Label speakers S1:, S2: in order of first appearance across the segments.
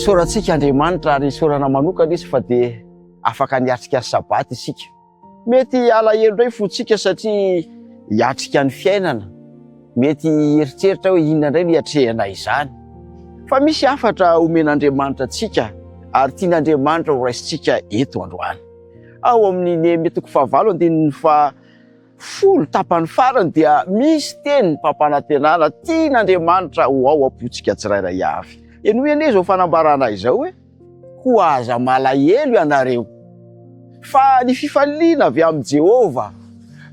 S1: Sorantsika Andriamanitra ary sorana manokana izy fa dia afaka niatrika sabaty isika. Mety alahelo indray fotsika satria hiatrika ny fiainana. Mety eritreritra hoe inona indray no hiatrehana izany. Fa misy hafatra omen'Andriamanitra antsika ary tian'Andriamanitra ho raisintsika eto androany. Ao amin'ny Nehemia 9:10 tapany farany dia misy teny mpampanantenana tian'Andriamanitra ho ao am-potsika tsirairay avy. Eny hoe anie zao fanambarana izao hoe ho aza malahelo ianareo fa ny fifaliana avy amin'ny Jehova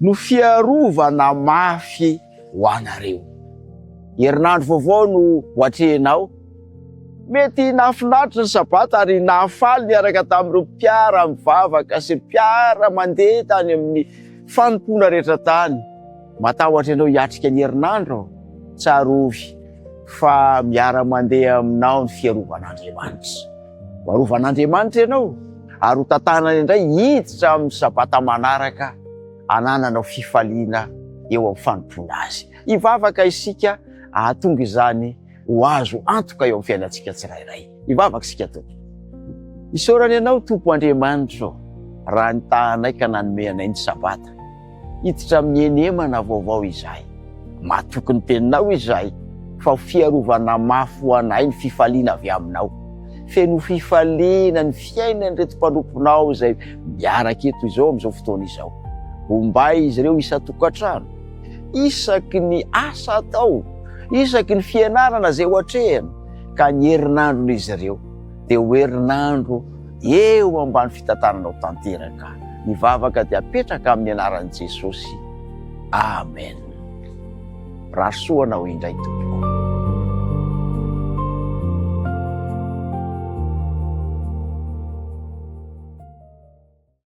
S1: no fiarovana mafy ho anareo. Herinandro vaovao no hoatrehinao. Mety nahafinaritra ny sabata ary nahafaly niaraka tamin'ireo mpiara mivavaka sy mpiara mandeha tany amin'ny fanompona rehetra tany. Matahotra ianao hiatrika ny herinandro, tsarovy fa miara mandeha aminao ny fiarovan'Andriamanitra. Hoarovan'Andriamanitra ianao ary ho tantanany indray hiditra amin'ny sabata manaraka anananao fifaliana eo amin'ny fanompona azy. Hivavaka isika ahatonga izany ho azo antoka eo amin'ny fiainantsika tsirairay. Hivavaka isika tompoko. Isaorana ianao Tompo Andriamanitra raha nitahanay ka nanome anay ny sabata. Hiditra amin'ny enemana vaovao izahay. Matoky ny teninao izahay fa ho fiarovana mafy ho anay ny fifaliana avy aminao. Feno fifaliana ny fiainany reto mpanomponao izay miaraka eto izao amin'izao fotoana izao. Hombay izy ireo isan-tokantrano, isaky ny asa atao, isaky ny fianarana izay hoatrehany, ka ny herinandron'izy ireo dia ho herinandro eo ambany fitantananao tanteraka. Nivavaka dia apetraka amin'ny anaran'i Jesosy. Amen. Rasoanao indray Tompo.